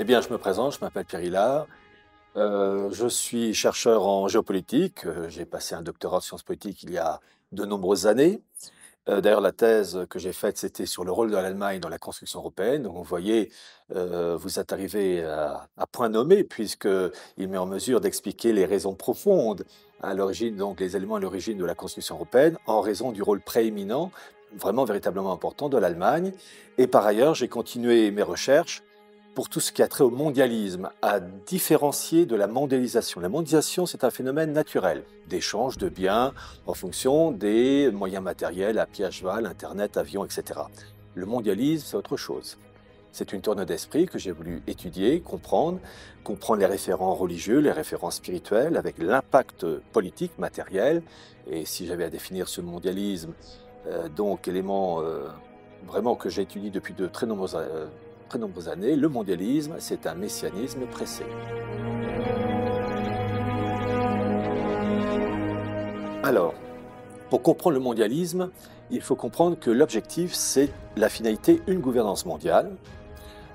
Eh bien, je me présente, je m'appelle Pierre Hilard. Je suis chercheur en géopolitique. J'ai passé un doctorat en sciences politiques il y a de nombreuses années. D'ailleurs, la thèse que j'ai faite, c'était sur le rôle de l'Allemagne dans la construction européenne. Donc, vous voyez, vous êtes arrivé à point nommé, puisqu'il met en mesure d'expliquer les raisons profondes à l'origine, donc les éléments à l'origine de la construction européenne, en raison du rôle prééminent, vraiment véritablement important de l'Allemagne. Et par ailleurs, j'ai continué mes recherches pour tout ce qui a trait au mondialisme, à différencier de la mondialisation. La mondialisation, c'est un phénomène naturel, d'échange de biens en fonction des moyens matériels, à pied à cheval, Internet, avion, etc. Le mondialisme, c'est autre chose. C'est une tourne d'esprit que j'ai voulu étudier, comprendre les référents religieux, les référents spirituels, avec l'impact politique, matériel. Et si j'avais à définir ce mondialisme, donc élément vraiment que j'étudie depuis de très nombreuses années, le mondialisme, c'est un messianisme pressé. Alors, pour comprendre le mondialisme, il faut comprendre que l'objectif, c'est la finalité, une gouvernance mondiale,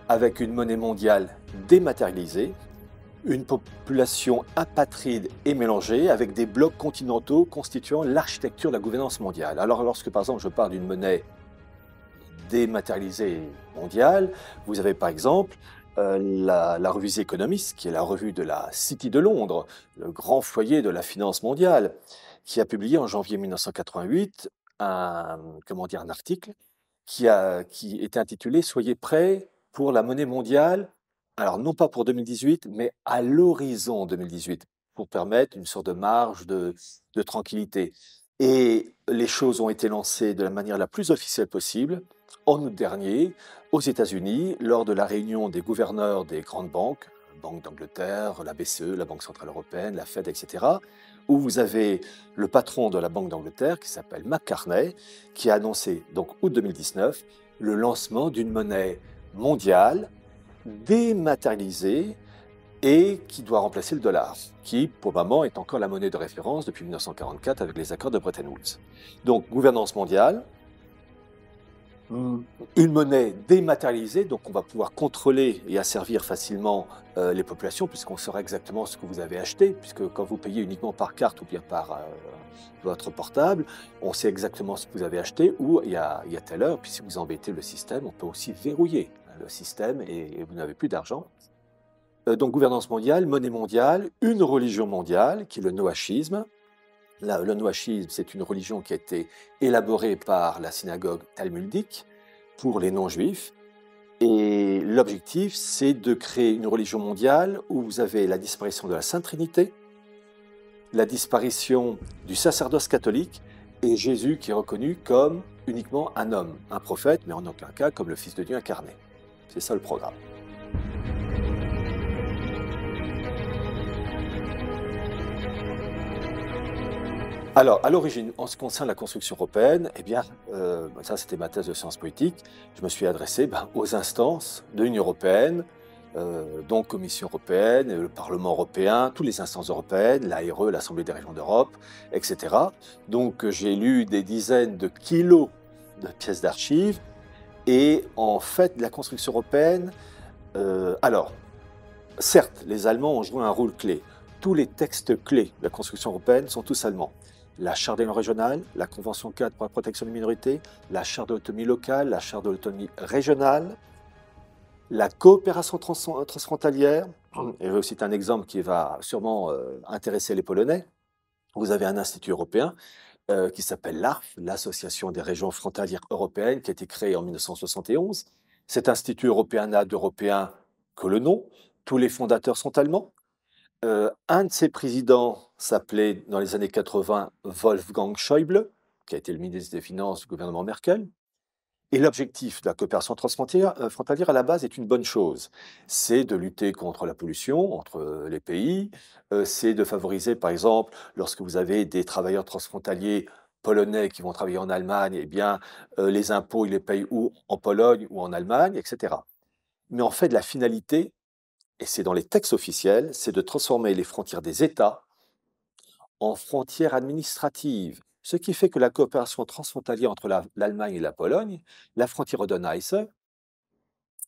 avec une monnaie mondiale dématérialisée, une population apatride et mélangée, avec des blocs continentaux constituant l'architecture de la gouvernance mondiale. Alors, lorsque par exemple je parle d'une monnaie dématérialisée mondiale, vous avez par exemple la revue The Economist, qui est la revue de la City de Londres, le grand foyer de la finance mondiale, qui a publié en janvier 1988 un article qui était intitulé « Soyez prêts pour la monnaie mondiale », alors non pas pour 2018, mais à l'horizon 2018, pour permettre une sorte de marge de tranquillité. Et les choses ont été lancées de la manière la plus officielle possible, en août dernier, aux États-Unis, lors de la réunion des gouverneurs des grandes banques, Banque d'Angleterre, la BCE, la Banque Centrale Européenne, la Fed, etc., où vous avez le patron de la Banque d'Angleterre, qui s'appelle McCartney, qui a annoncé, donc août 2019, le lancement d'une monnaie mondiale dématérialisée et qui doit remplacer le dollar, qui, pour le moment, est encore la monnaie de référence depuis 1944 avec les accords de Bretton Woods. Donc, gouvernance mondiale, une monnaie dématérialisée, donc on va pouvoir contrôler et asservir facilement les populations, puisqu'on saura exactement ce que vous avez acheté, puisque quand vous payez uniquement par carte ou bien par votre portable, on sait exactement ce que vous avez acheté, ou il y a telle heure, puis si vous embêtez le système, on peut aussi verrouiller le système et vous n'avez plus d'argent. Donc gouvernance mondiale, monnaie mondiale, une religion mondiale, qui est le noachisme. Le noachisme, c'est une religion qui a été élaborée par la synagogue talmudique pour les non-juifs. Et l'objectif, c'est de créer une religion mondiale où vous avez la disparition de la Sainte Trinité, la disparition du sacerdoce catholique et Jésus qui est reconnu comme uniquement un homme, un prophète, mais en aucun cas comme le Fils de Dieu incarné. C'est ça le programme. Alors, à l'origine, en ce qui concerne la construction européenne, eh bien, ça c'était ma thèse de sciences politiques, je me suis adressé aux instances de l'Union européenne, donc Commission européenne, le Parlement européen, toutes les instances européennes, l'ARE, l'Assemblée des régions d'Europe, etc. Donc j'ai lu des dizaines de kilos de pièces d'archives, et en fait, la construction européenne, alors, certes, les Allemands ont joué un rôle clé. Tous les textes clés de la construction européenne sont tous allemands. La Charte des langues régionales, la Convention cadre pour la protection des minorités, la Charte de l'autonomie locale, la Charte de l'autonomie régionale, la coopération transfrontalière, et je vais vous citer un exemple qui va sûrement intéresser les Polonais. Vous avez un institut européen qui s'appelle l'ARF, l'Association des régions frontalières européennes, qui a été créée en 1971. Cet institut européen n'a d'européen que le nom. Tous les fondateurs sont allemands. Un de ses présidents s'appelait, dans les années 80, Wolfgang Schäuble, qui a été le ministre des Finances du gouvernement Merkel. Et l'objectif de la coopération transfrontalière frontalière, à la base, est une bonne chose. C'est de lutter contre la pollution entre les pays, c'est de favoriser, par exemple, lorsque vous avez des travailleurs transfrontaliers polonais qui vont travailler en Allemagne, eh bien, les impôts, ils les payent où? En Pologne ou en Allemagne, etc. Mais en fait, la finalité, et c'est dans les textes officiels, c'est de transformer les frontières des États en frontières administratives. Ce qui fait que la coopération transfrontalière entre l'Allemagne et la Pologne, la frontière Oder-Neiße,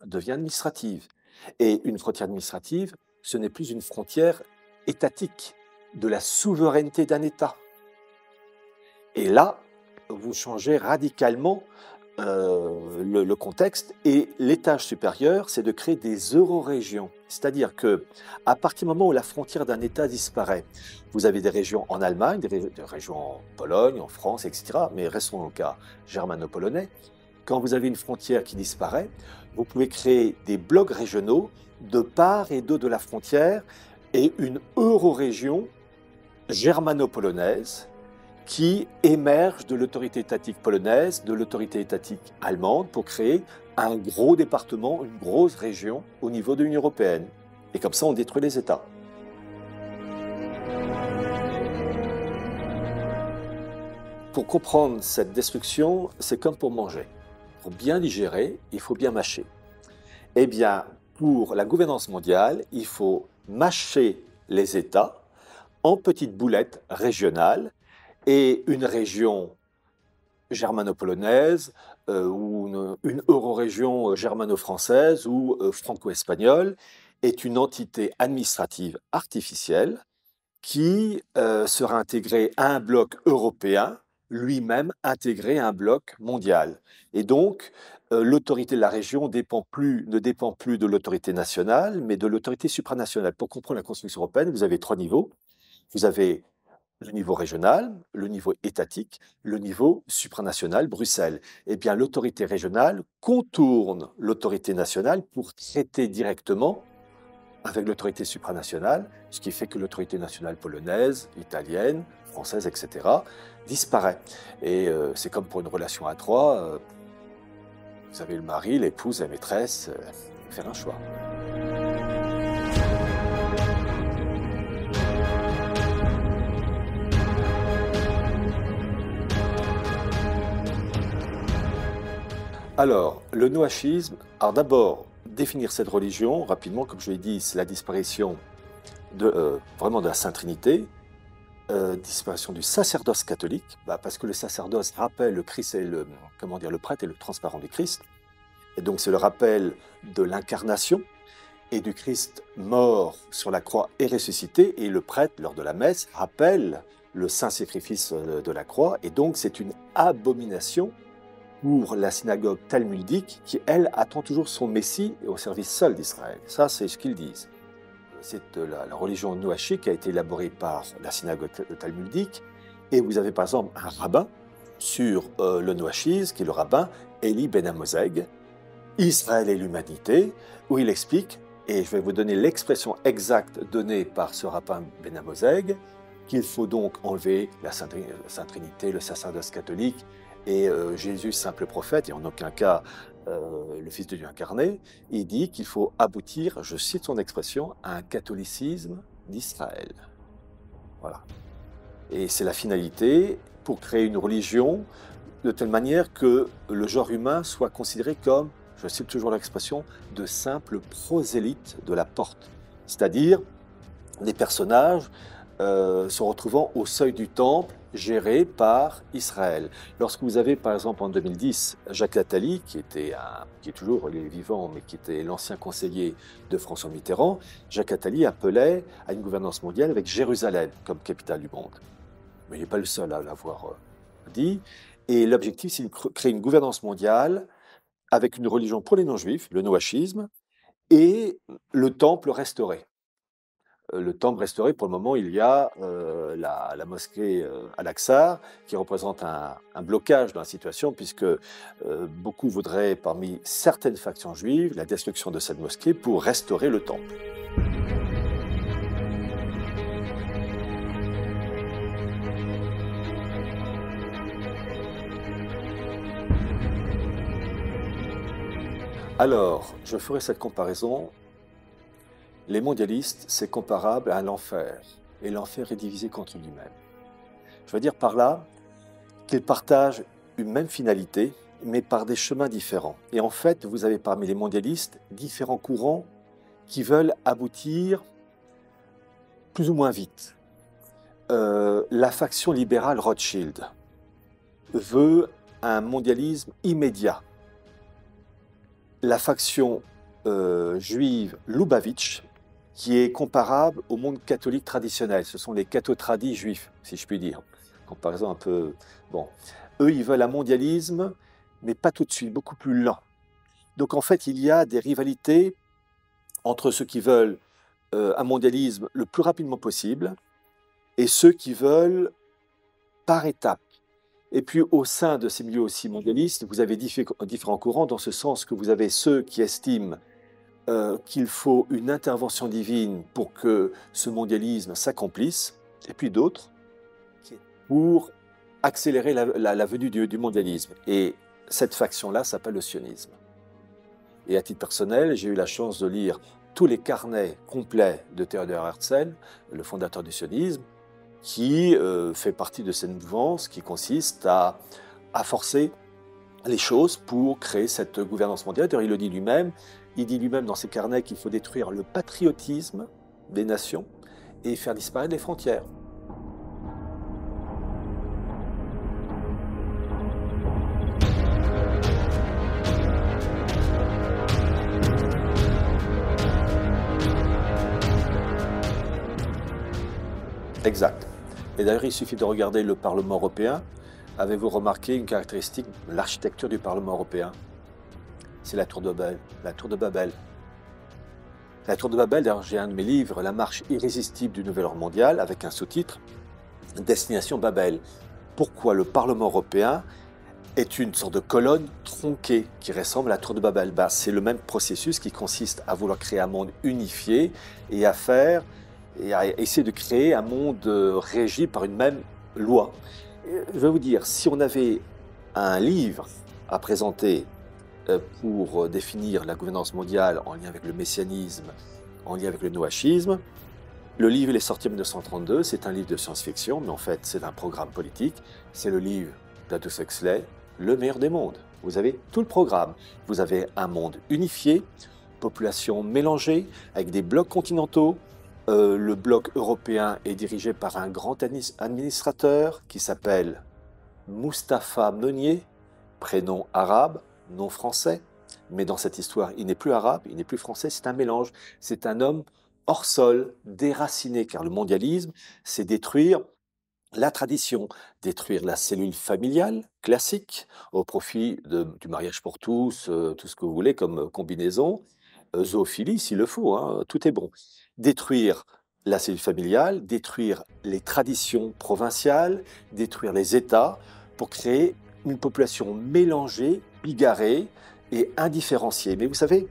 devient administrative. Et une frontière administrative, ce n'est plus une frontière étatique, de la souveraineté d'un État. Et là, vous changez radicalement le contexte, et l'étage supérieur, c'est de créer des eurorégions. C'est-à-dire que à partir du moment où la frontière d'un État disparaît, vous avez des régions en Allemagne, des régions en Pologne, en France, etc. Mais restons dans le cas germano-polonais. Quand vous avez une frontière qui disparaît, vous pouvez créer des blocs régionaux de part et d'autre de la frontière, et une eurorégion germano-polonaise qui émerge de l'autorité étatique polonaise, de l'autorité étatique allemande, pour créer un gros département, une grosse région au niveau de l'Union européenne. Et comme ça, on détruit les États. Pour comprendre cette destruction, c'est comme pour manger. Pour bien digérer, il faut bien mâcher. Eh bien, pour la gouvernance mondiale, il faut mâcher les États en petites boulettes régionales, et une région germano-polonaise ou une eurorégion germano-française ou franco-espagnole est une entité administrative artificielle qui sera intégrée à un bloc européen, lui-même intégré à un bloc mondial. Et donc, l'autorité de la région ne dépend plus de l'autorité nationale, mais de l'autorité supranationale. Pour comprendre la construction européenne, vous avez trois niveaux. Vous avez le niveau régional, le niveau étatique, le niveau supranational, Bruxelles. Eh bien, l'autorité régionale contourne l'autorité nationale pour traiter directement avec l'autorité supranationale, ce qui fait que l'autorité nationale polonaise, italienne, française, etc., disparaît. Et c'est comme pour une relation à trois, vous avez le mari, l'épouse, la maîtresse, faire un choix. Alors, le noachisme, alors d'abord, définir cette religion, rapidement, comme je l'ai dit, c'est la disparition vraiment de la Sainte Trinité, disparition du sacerdoce catholique, parce que le sacerdoce rappelle le Christ et le prêtre et le transparent du Christ, et donc c'est le rappel de l'incarnation et du Christ mort sur la croix et ressuscité, et le prêtre, lors de la messe, rappelle le saint sacrifice de la croix, et donc c'est une abomination pour la synagogue talmudique qui, elle, attend toujours son Messie au service seul d'Israël. Ça, c'est ce qu'ils disent. C'est la religion noachique qui a été élaborée par la synagogue talmudique. Et vous avez par exemple un rabbin sur le noachisme, qui est le rabbin Eli Ben Amozeg, Israël et l'humanité, où il explique, et je vais vous donner l'expression exacte donnée par ce rabbin Ben Amozeg, qu'il faut donc enlever la Sainte Trinité, le sacerdoce catholique, et Jésus, simple prophète, et en aucun cas le Fils de Dieu incarné. Il dit qu'il faut aboutir, je cite son expression, à un catholicisme d'Israël. Voilà. Et c'est la finalité pour créer une religion de telle manière que le genre humain soit considéré comme, je cite toujours l'expression, de simples prosélytes de la porte. C'est-à-dire des personnages se retrouvant au seuil du temple, géré par Israël. Lorsque vous avez, par exemple, en 2010, Jacques Attali, qui est toujours vivant, mais qui était l'ancien conseiller de François Mitterrand, Jacques Attali appelait à une gouvernance mondiale avec Jérusalem comme capitale du monde. Mais il n'est pas le seul à l'avoir dit. Et l'objectif, c'est de créer une gouvernance mondiale avec une religion pour les non-juifs, le noachisme, et le temple restauré. le temple restauré. Pour le moment, il y a la mosquée Al-Aqsa qui représente un blocage dans la situation, puisque beaucoup voudraient, parmi certaines factions juives, la destruction de cette mosquée pour restaurer le temple. Alors, je ferai cette comparaison. Les mondialistes, c'est comparable à l'enfer, et l'enfer est divisé contre lui-même. Je veux dire par là qu'ils partagent une même finalité, mais par des chemins différents. Et en fait, vous avez parmi les mondialistes différents courants qui veulent aboutir plus ou moins vite. La faction libérale Rothschild veut un mondialisme immédiat. La faction juive Lubavitch, qui est comparable au monde catholique traditionnel. Ce sont les cathotradis juifs, si je puis dire. Comparaison un peu... Bon. Eux, ils veulent un mondialisme, mais pas tout de suite, beaucoup plus lent. Donc en fait, il y a des rivalités entre ceux qui veulent un mondialisme le plus rapidement possible et ceux qui veulent par étapes. Et puis au sein de ces milieux aussi mondialistes, vous avez différents courants, dans ce sens que vous avez ceux qui estiment qu'il faut une intervention divine pour que ce mondialisme s'accomplisse, et puis d'autres pour accélérer la venue du mondialisme. Et cette faction-là s'appelle le sionisme. Et à titre personnel, j'ai eu la chance de lire tous les carnets complets de Theodor Herzl, le fondateur du sionisme, qui fait partie de cette mouvance qui consiste à forcer les choses pour créer cette gouvernance mondiale. D'ailleurs, il dit lui-même dans ses carnets qu'il faut détruire le patriotisme des nations et faire disparaître les frontières. Exact. Et d'ailleurs, il suffit de regarder le Parlement européen. Avez-vous remarqué une caractéristique de l'architecture du Parlement européen? C'est la tour de Babel. La tour de Babel. La tour de Babel, d'ailleurs, j'ai un de mes livres, La marche irrésistible du nouvel ordre mondial, avec un sous-titre, Destination Babel. Pourquoi le Parlement européen est une sorte de colonne tronquée qui ressemble à la tour de Babel? C'est le même processus qui consiste à vouloir créer un monde unifié et à essayer de créer un monde régi par une même loi. Je vais vous dire, si on avait un livre à présenter pour définir la gouvernance mondiale en lien avec le messianisme, en lien avec le noachisme, le livre il est sorti en 1932, c'est un livre de science-fiction, mais en fait c'est un programme politique, c'est le livre d'Aldous Huxley, Le meilleur des mondes. Vous avez tout le programme. Vous avez un monde unifié, population mélangée, avec des blocs continentaux. Le bloc européen est dirigé par un grand administrateur qui s'appelle Mustapha Meunier, prénom arabe, nom français. Mais dans cette histoire, il n'est plus arabe, il n'est plus français, c'est un mélange. C'est un homme hors sol, déraciné, car le mondialisme, c'est détruire la tradition, détruire la cellule familiale classique au profit du mariage pour tous, tout ce que vous voulez comme combinaison, zoophilie s'il le faut, hein, tout est bon. Détruire la cellule familiale, détruire les traditions provinciales, détruire les États pour créer une population mélangée, bigarrée et indifférenciée. Mais vous savez,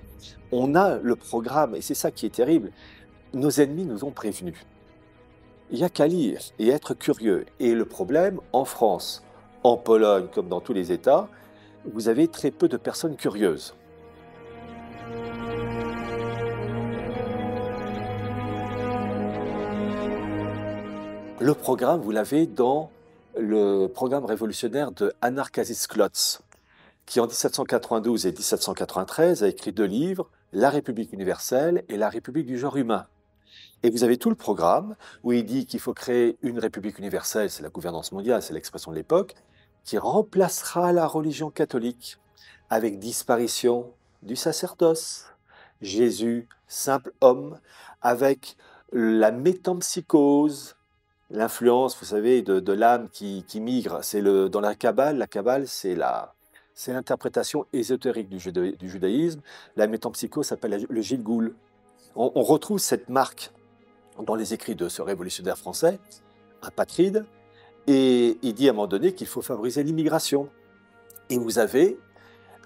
on a le programme, et c'est ça qui est terrible, nos ennemis nous ont prévenus. Il n'y a qu'à lire et être curieux. Et le problème, en France, en Pologne, comme dans tous les États, vous avez très peu de personnes curieuses. Le programme, vous l'avez dans le programme révolutionnaire de Anar-Kazis Klotz, qui en 1792 et 1793 a écrit 2 livres, La République universelle et La République du genre humain. Et vous avez tout le programme où il dit qu'il faut créer une république universelle, c'est la gouvernance mondiale, c'est l'expression de l'époque, qui remplacera la religion catholique avec disparition du sacerdoce, Jésus, simple homme, avec la métempsychose, l'influence, vous savez, de l'âme qui migre. Dans la Kabbale, c'est l'interprétation ésotérique du judaïsme. La métempsychose s'appelle le Gilgoul. On retrouve cette marque dans les écrits de ce révolutionnaire français, apatride, et il dit à un moment donné qu'il faut favoriser l'immigration. Et vous avez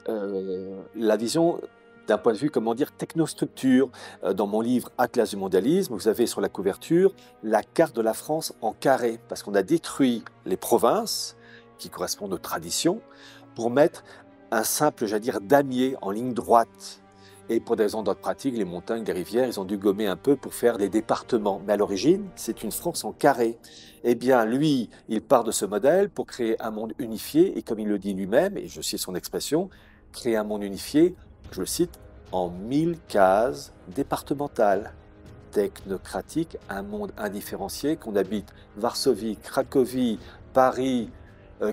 la vision d'un point de vue, comment dire, technostructure. Dans mon livre Atlas du mondialisme, vous avez sur la couverture la carte de la France en carré, parce qu'on a détruit les provinces qui correspondent aux traditions pour mettre un simple, j'allais dire, damier en ligne droite. Et pour des raisons d'ordre pratique, les montagnes, les rivières, ils ont dû gommer un peu pour faire des départements. Mais à l'origine, c'est une France en carré. Eh bien, lui, il part de ce modèle pour créer un monde unifié, et comme il le dit lui-même, et je cite son expression, créer un monde unifié, je le cite, en 1000 cases départementales, technocratiques, un monde indifférencié, qu'on habite Varsovie, Cracovie, Paris,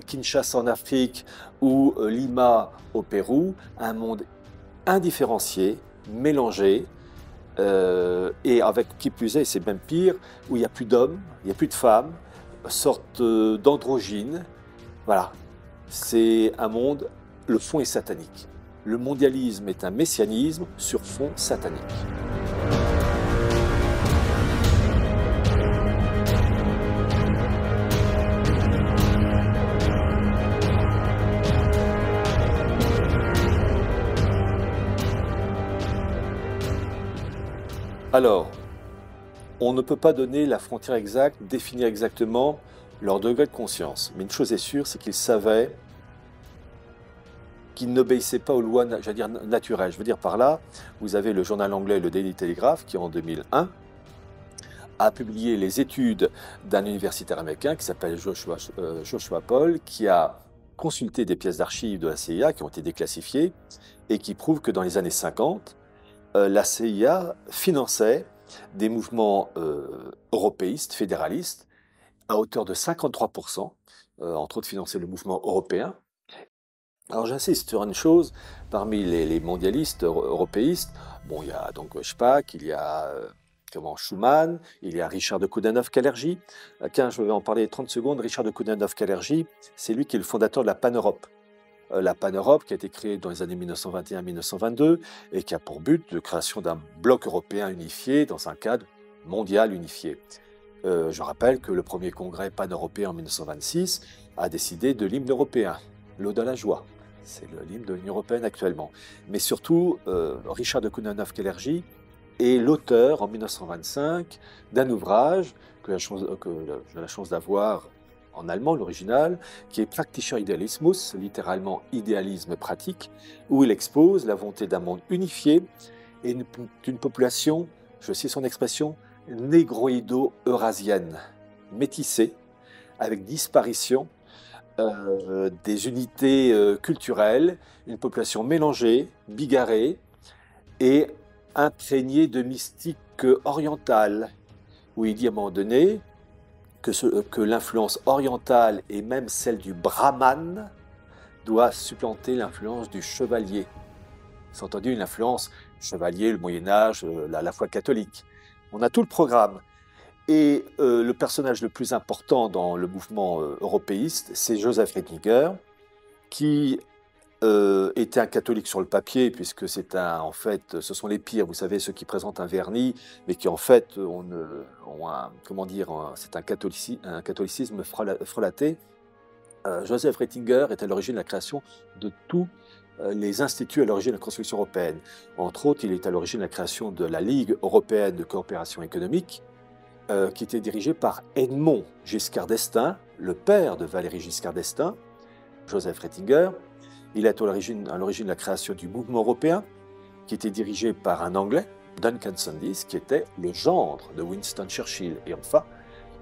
Kinshasa en Afrique ou Lima au Pérou, un monde indifférencié, mélangé, et avec, qui plus est, c'est même pire, où il n'y a plus d'hommes, il n'y a plus de femmes, sorte d'androgyne. Voilà, c'est un monde, le fond est satanique. Le mondialisme est un messianisme sur fond satanique. Alors, on ne peut pas donner la frontière exacte, définir exactement leur degré de conscience. Mais une chose est sûre, c'est qu'ils savaient qu'ils n'obéissaient pas aux lois, j'allais dire, naturelles. Je veux dire par là, vous avez le journal anglais, le Daily Telegraph, qui en 2001 a publié les études d'un universitaire américain qui s'appelle Joshua Paul, qui a consulté des pièces d'archives de la CIA qui ont été déclassifiées et qui prouvent que dans les années 50, la CIA finançait des mouvements européistes, fédéralistes, à hauteur de 53%, entre autres financer le mouvement européen. Alors j'insiste sur une chose, parmi les mondialistes européistes, bon, il y a donc Spaak, il y a Schuman, il y a Richard de Coudenhove-Kalergi. Tiens, je vais en parler 30 secondes. Richard de Coudenhove-Kalergi, c'est lui qui est le fondateur de la Pan-Europe. La Pan-Europe qui a été créée dans les années 1921-1922 et qui a pour but de création d'un bloc européen unifié dans un cadre mondial unifié. Je rappelle que le premier congrès pan-européen en 1926 a décidé de l'hymne européen, l'Ode à la joie. C'est l'hymne de l'Union européenne actuellement. Mais surtout, Richard de Coudenhove-Kalergi est l'auteur en 1925 d'un ouvrage que j'ai la chance d'avoir en allemand, l'original, qui est Praktischer Idealismus, littéralement idéalisme pratique, où il expose la volonté d'un monde unifié et d'une population, je cite son expression, négroïdo-eurasienne, métissée, avec disparition des unités culturelles, une population mélangée, bigarrée et imprégnée de mystique orientale, où il dit à un moment donné que l'influence orientale et même celle du brahman doit supplanter l'influence du chevalier. C'est entendu une influence chevalier, le Moyen-Âge, la foi catholique. On a tout le programme. Et le personnage le plus important dans le mouvement européiste, c'est Joseph Ratzinger, qui était un catholique sur le papier, puisque c'est en fait, ce sont les pires, vous savez, ceux qui présentent un vernis, mais qui en fait c'est un catholicisme frelaté. Joseph Ratzinger est à l'origine de la création de tous les instituts à l'origine de la construction européenne. Entre autres, il est à l'origine de la création de la Ligue européenne de coopération économique, qui était dirigée par Edmond Giscard d'Estaing, le père de Valéry Giscard d'Estaing, Joseph Ratzinger. Il est à l'origine de la création du mouvement européen, qui était dirigé par un Anglais, Duncan Sandys, qui était le gendre de Winston Churchill. Et enfin,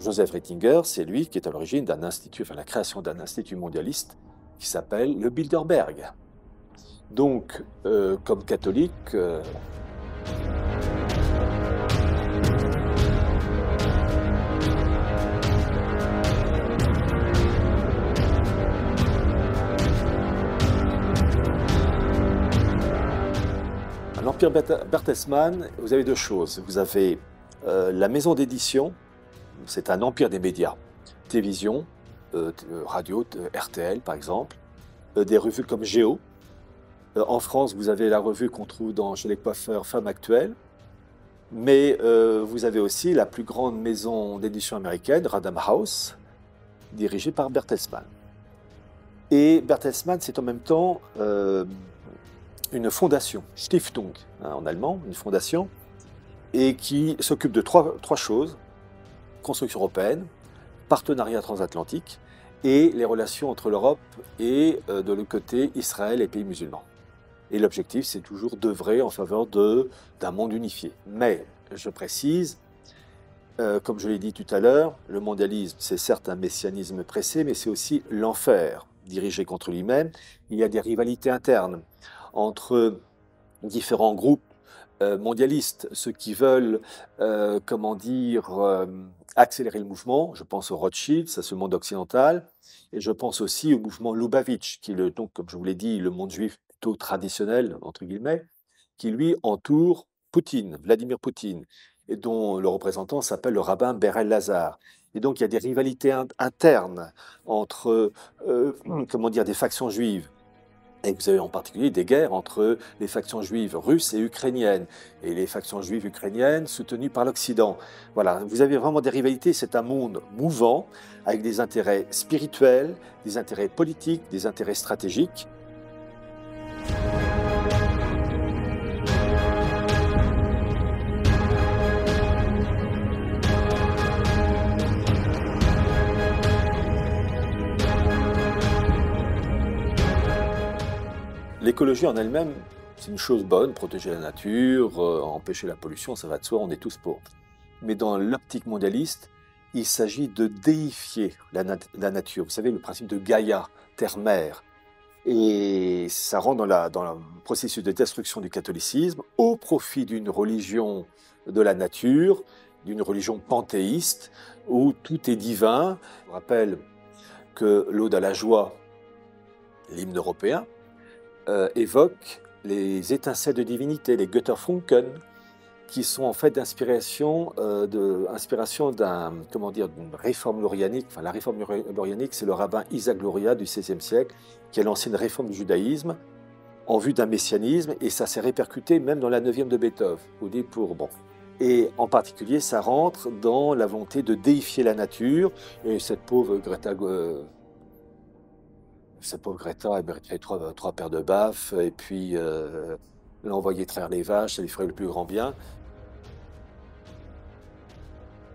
Joseph Ratzinger, c'est lui qui est à l'origine d'un institut, enfin la création d'un institut mondialiste qui s'appelle le Bilderberg. Donc, comme catholique, l'Empire Bertelsmann, vous avez deux choses. Vous avez la maison d'édition, c'est un empire des médias, télévision, radio, RTL par exemple, des revues comme Géo. En France, vous avez la revue qu'on trouve chez les coiffeurs Femmes Actuelles. Mais vous avez aussi la plus grande maison d'édition américaine, Random House, dirigée par Bertelsmann. Et Bertelsmann, c'est en même temps une fondation, Stiftung, hein, en allemand, une fondation, et qui s'occupe de trois choses: construction européenne, partenariat transatlantique et les relations entre l'Europe et de l'autre côté Israël et pays musulmans. Et l'objectif, c'est toujours d'œuvrer en faveur d'un monde unifié. Mais, je précise, comme je l'ai dit tout à l'heure, le mondialisme, c'est certes un messianisme pressé, mais c'est aussi l'enfer dirigé contre lui-même. Il y a des rivalités internes entre différents groupes mondialistes, ceux qui veulent, comment dire, accélérer le mouvement. Je pense aux Rothschild, ça c'est le monde occidental, et je pense aussi au mouvement Lubavitch, qui est donc, comme je vous l'ai dit, le monde juif plutôt traditionnel, entre guillemets, qui lui entoure Poutine, Vladimir Poutine, et dont le représentant s'appelle le rabbin Berel Lazar. Et donc il y a des rivalités internes entre, comment dire, des factions juives. Et vous avez en particulier des guerres entre les factions juives russes et ukrainiennes, et les factions juives ukrainiennes soutenues par l'Occident. Voilà, vous avez vraiment des rivalités, c'est un monde mouvant, avec des intérêts spirituels, des intérêts politiques, des intérêts stratégiques. L'écologie en elle-même, c'est une chose bonne, protéger la nature, empêcher la pollution, ça va de soi, on est tous pour. Mais dans l'optique mondialiste, il s'agit de déifier la nature. Vous savez, le principe de Gaïa, terre-mère. Et ça rentre dans le processus de destruction du catholicisme au profit d'une religion de la nature, d'une religion panthéiste, où tout est divin. Je vous rappelle que l'Ode à la joie, l'hymne européen, évoque les étincelles de divinité, les Götterfunken, qui sont en fait d'inspiration d'une réforme lorianique. Enfin, la réforme lorianique, c'est le rabbin Isaac Luria du XVIe siècle qui a lancé une réforme du judaïsme en vue d'un messianisme, et ça s'est répercuté même dans la 9e de Beethoven. Vous dites pour bon. Et en particulier, ça rentre dans la volonté de déifier la nature. Et cette pauvre Greta, elle mériterait trois paires de baffes, et puis l'envoyer traire les vaches, ça lui ferait le plus grand bien.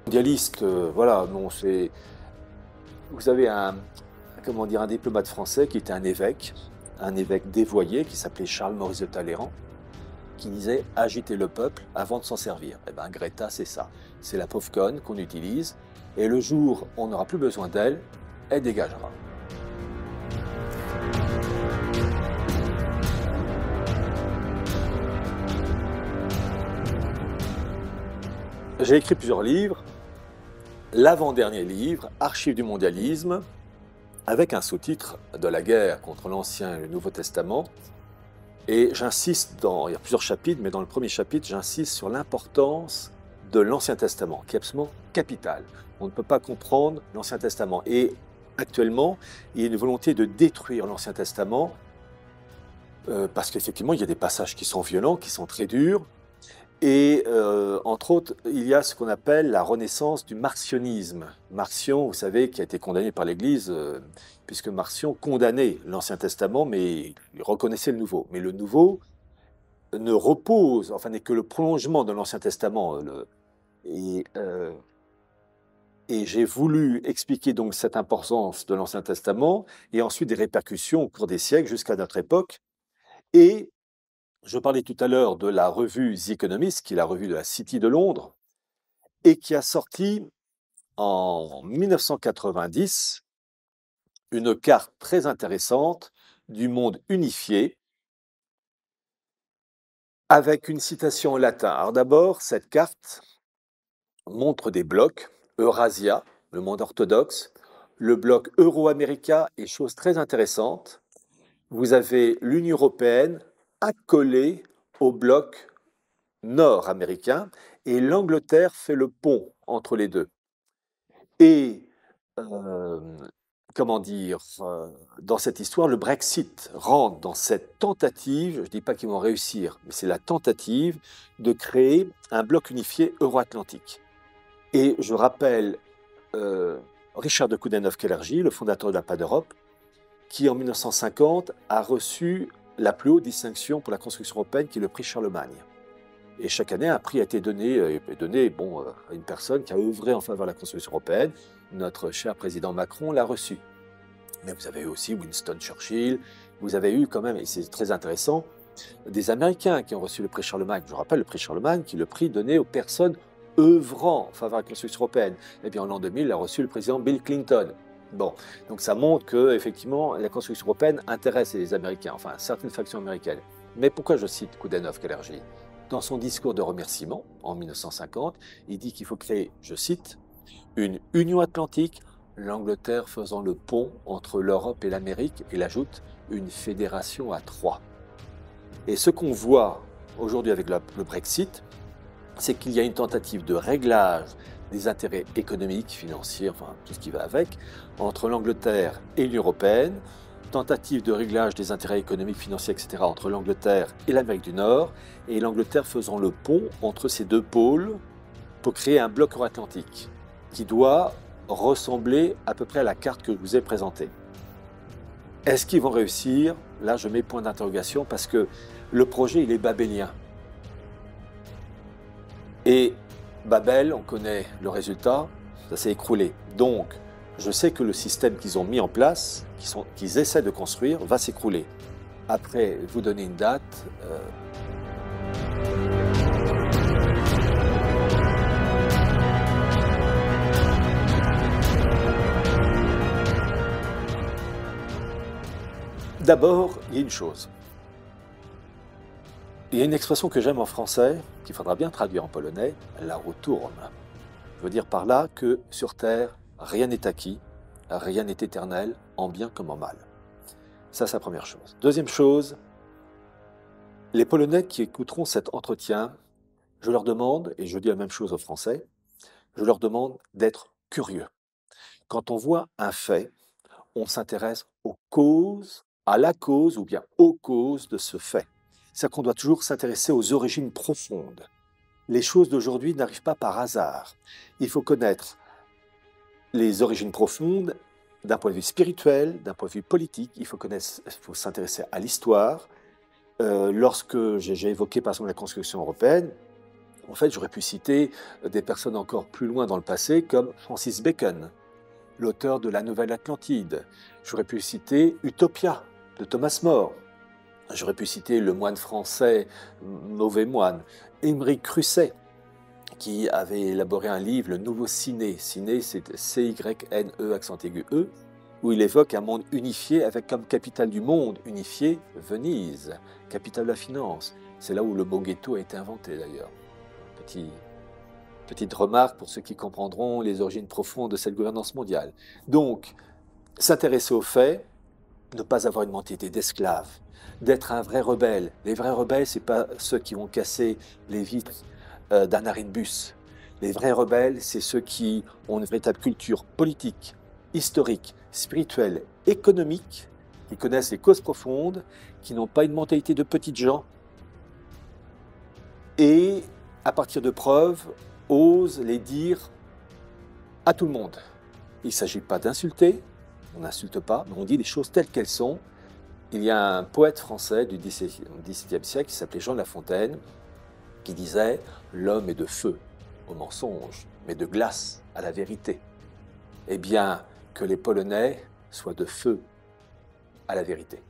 Mondialiste, voilà, non, c'est. Vous avez un diplomate français qui était un évêque dévoyé, qui s'appelait Charles-Maurice de Talleyrand, qui disait agiter le peuple avant de s'en servir. Eh bien, Greta, c'est ça. C'est la pauvre conne qu'on utilise, et le jour où on n'aura plus besoin d'elle, elle dégagera. J'ai écrit plusieurs livres. L'avant-dernier livre, Archives du mondialisme, avec un sous-titre de la guerre contre l'Ancien et le Nouveau Testament. Et j'insiste il y a plusieurs chapitres, mais dans le premier chapitre, j'insiste sur l'importance de l'Ancien Testament, qui est absolument capital. On ne peut pas comprendre l'Ancien Testament. Et actuellement, il y a une volonté de détruire l'Ancien Testament, parce qu'effectivement, il y a des passages qui sont violents, qui sont très durs. Et entre autres, il y a ce qu'on appelle la renaissance du marcionisme. Marcion, vous savez, qui a été condamné par l'Église, puisque Marcion condamnait l'Ancien Testament, mais il reconnaissait le Nouveau. Mais le Nouveau ne repose, enfin, n'est que le prolongement de l'Ancien Testament. Et j'ai voulu expliquer donc cette importance de l'Ancien Testament, et ensuite des répercussions au cours des siècles jusqu'à notre époque. Et je parlais tout à l'heure de la revue The Economist, qui est la revue de la City de Londres, et qui a sorti en 1990 une carte très intéressante du monde unifié, avec une citation en latin. Alors d'abord, cette carte montre des blocs: Eurasia, le monde orthodoxe, le bloc euro-américain, et chose très intéressante, vous avez l'Union européenne accolée au bloc nord-américain, et l'Angleterre fait le pont entre les deux. Et comment dire, dans cette histoire, le Brexit rentre dans cette tentative, je ne dis pas qu'ils vont réussir, mais c'est la tentative de créer un bloc unifié euro-atlantique. Et je rappelle Richard de Coudenhove-Kalergi, le fondateur de la PAD d'Europe, qui en 1950 a reçu la plus haute distinction pour la construction européenne, qui est le prix Charlemagne. Et chaque année, un prix a été donné à une personne qui a œuvré en faveur de la construction européenne. Notre cher président Macron l'a reçu. Mais vous avez eu aussi Winston Churchill, vous avez eu quand même, et c'est très intéressant, des Américains qui ont reçu le prix Charlemagne. Je rappelle le prix Charlemagne, qui est le prix donné aux personnes œuvrant en faveur de la construction européenne. Et bien en l'an 2000, il a reçu le président Bill Clinton. Bon, donc ça montre que effectivement la construction européenne intéresse les Américains, enfin certaines factions américaines. Mais pourquoi je cite Coudenhove-Kalergi? Dans son discours de remerciement en 1950, il dit qu'il faut créer, je cite, une union atlantique, l'Angleterre faisant le pont entre l'Europe et l'Amérique, et il ajoute une fédération à trois. Et ce qu'on voit aujourd'hui avec le Brexit, c'est qu'il y a une tentative de réglage des intérêts économiques, financiers, enfin tout ce qui va avec, entre l'Angleterre et l'Union européenne, tentative de réglage des intérêts économiques, financiers, etc. entre l'Angleterre et l'Amérique du Nord, et l'Angleterre faisant le pont entre ces deux pôles pour créer un bloc euro-atlantique qui doit ressembler à peu près à la carte que je vous ai présentée. Est-ce qu'ils vont réussir? Là, je mets point d'interrogation parce que le projet, il est babélien. Et Babel, on connaît le résultat, ça s'est écroulé. Donc, je sais que le système qu'ils ont mis en place, qu'ils essaient de construire, va s'écrouler. Après, vous donner une date. D'abord, il y a une chose. Il y a une expression que j'aime en français, qu'il faudra bien traduire en polonais, la roue tourne. Je veux dire par là que sur Terre, rien n'est acquis, rien n'est éternel, en bien comme en mal. Ça, c'est la première chose. Deuxième chose, les Polonais qui écouteront cet entretien, je leur demande, et je dis la même chose aux Français, je leur demande d'être curieux. Quand on voit un fait, on s'intéresse aux causes, à la cause ou bien aux causes de ce fait. C'est-à-dire qu'on doit toujours s'intéresser aux origines profondes. Les choses d'aujourd'hui n'arrivent pas par hasard. Il faut connaître les origines profondes d'un point de vue spirituel, d'un point de vue politique. Il faut s'intéresser à l'histoire. Lorsque j'ai évoqué par exemple la construction européenne, en fait, j'aurais pu citer des personnes encore plus loin dans le passé, comme Francis Bacon, l'auteur de la Nouvelle Atlantide. J'aurais pu citer Utopia, de Thomas More. J'aurais pu citer le moine français, mauvais moine, Émeric Crusset, qui avait élaboré un livre, le Nouveau Ciné. Ciné, c'est C-Y-N-E, accent aigu E, où il évoque un monde unifié avec comme capitale du monde unifié Venise, capitale de la finance. C'est là où le mot ghetto a été inventé d'ailleurs. Petite remarque pour ceux qui comprendront les origines profondes de cette gouvernance mondiale. Donc, s'intéresser aux faits, ne pas avoir une mentalité d'esclave, d'être un vrai rebelle. Les vrais rebelles, ce n'est pas ceux qui vont casser les vitres d'un arrêt-bus. Les vrais rebelles, c'est ceux qui ont une véritable culture politique, historique, spirituelle, économique, qui connaissent les causes profondes, qui n'ont pas une mentalité de petites gens, et à partir de preuves, osent les dire à tout le monde. Il ne s'agit pas d'insulter, on n'insulte pas, mais on dit les choses telles qu'elles sont. Il y a un poète français du XVIIe siècle qui s'appelait Jean de La Fontaine, qui disait « L'homme est de feu au mensonge, mais de glace à la vérité ». Eh bien, que les Polonais soient de feu à la vérité.